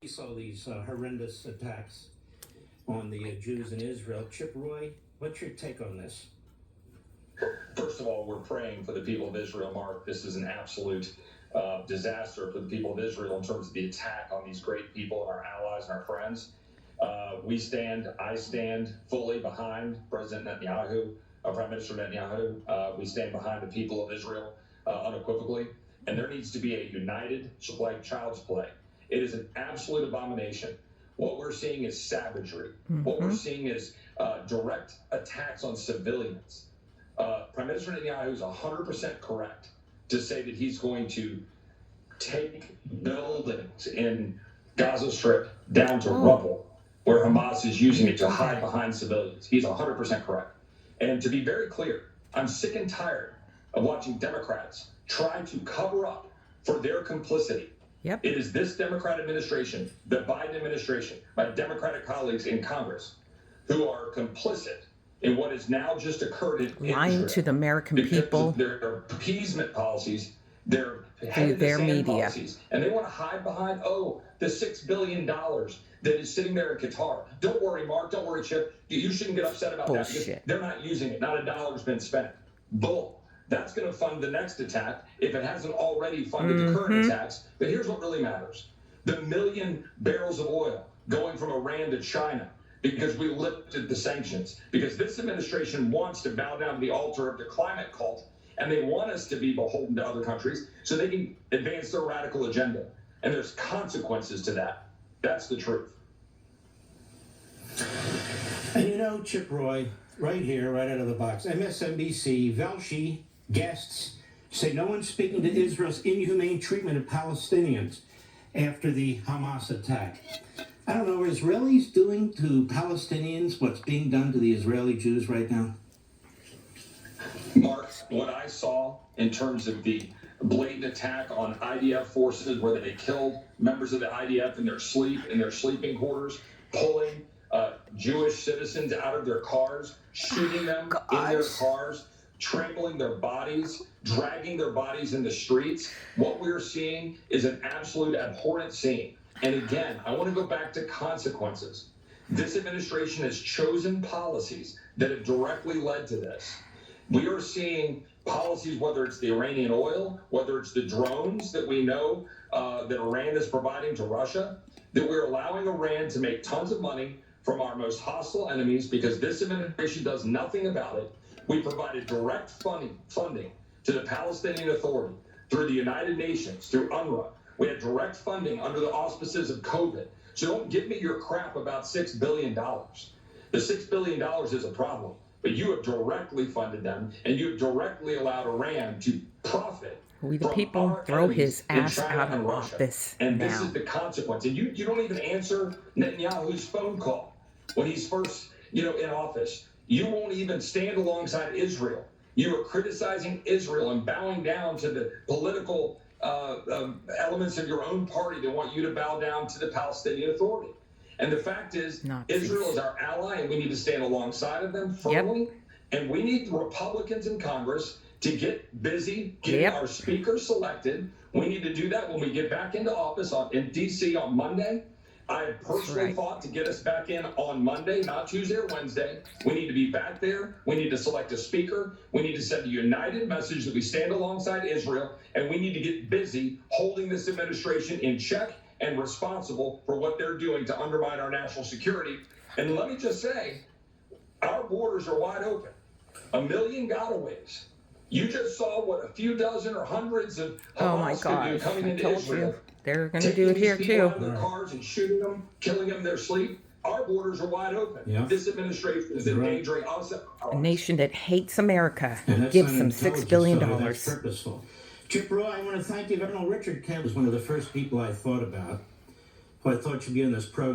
saw these horrendous attacks on the Jews in Israel. Chip Roy, what's your take on this? First of all, we're praying for the people of Israel, Mark. This is an absolute disaster for the people of Israel in terms of the attack on these great people and our allies and our friends. I stand fully behind President Netanyahu, Prime Minister Netanyahu. We stand behind the people of Israel unequivocally. And there needs to be a united, like child's play. It is an absolute abomination. What we're seeing is savagery. What we're seeing is direct attacks on civilians. Prime Minister Netanyahu is 100% correct to say that he's going to take buildings in Gaza Strip down to rubble, where Hamas is using it to hide behind civilians. He's 100% correct. And to be very clear, I'm sick and tired of watching Democrats try to cover up for their complicity. It is this Democrat administration, the Biden administration, my Democratic colleagues in Congress, who are complicit in what has now just occurred in lying Israel to the American people, their appeasement policies, their media policies, and they want to hide behind the $6 billion that is sitting there in Qatar. Don't worry, Mark. Don't worry, Chip. You shouldn't get upset about that because they're not using it. Not a dollar's been spent. Bull. That's going to fund the next attack if it hasn't already funded the current attacks. But here's what really matters: the million barrels of oil going from Iran to China, because we lifted the sanctions, because this administration wants to bow down to the altar of the climate cult, and they want us to be beholden to other countries so they can advance their radical agenda. And there's consequences to that. That's the truth. And you know, Chip Roy, right here, right out of the box, MSNBC, Velshi guests say no one's speaking to Israel's inhumane treatment of Palestinians after the Hamas attack. I don't know, are Israelis doing to Palestinians what's being done to the Israeli Jews right now? Mark, what I saw in terms of the blatant attack on IDF forces, where they killed members of the IDF in their sleeping quarters, pulling Jewish citizens out of their cars, shooting them in their cars, trampling their bodies, dragging their bodies in the streets. What we're seeing is an absolute abhorrent scene. And again, I want to go back to consequences. This administration has chosen policies that have directly led to this. We are seeing policies, whether it's the Iranian oil, whether it's the drones that we know that Iran is providing to Russia, that we're allowing Iran to make tons of money from our most hostile enemies because this administration does nothing about it. We provided direct funding to the Palestinian Authority through the United Nations, through UNRWA. We had direct funding under the auspices of COVID. So don't give me your crap about $6 billion. The $6 billion is a problem, but you have directly funded them, and you have directly allowed Iran to profit. We the people throw his ass out of office and now. This is the consequence. And you don't even answer Netanyahu's phone call when he's first, in office. You won't even stand alongside Israel. You are criticizing Israel and bowing down to the political elements of your own party that want you to bow down to the Palestinian Authority. And the fact is, Israel is our ally, and we need to stand alongside of them firmly. And we need the Republicans in Congress to get busy getting our speaker selected. We need to do that when we get back into office in D.C. on Monday. I have personally fought to get us back in on Monday, not Tuesday or Wednesday. We need to be back there. We need to select a speaker. We need to send a united message that we stand alongside Israel, and we need to get busy holding this administration in check and responsible for what they're doing to undermine our national security. And let me just say, our borders are wide open. 1 million gotaways. You just saw what a few dozen or hundreds of Hamas could do coming into Israel. They're going to do it here too. Out of their cars and shooting them, killing them in their sleep. Our borders are wide open. This administration is endangering us. A nation that hates America gives them $6 billion. That's purposeful. Chip Roy, I want to thank you. Richard Kemp was one of the first people I thought about, who I thought should be on this program.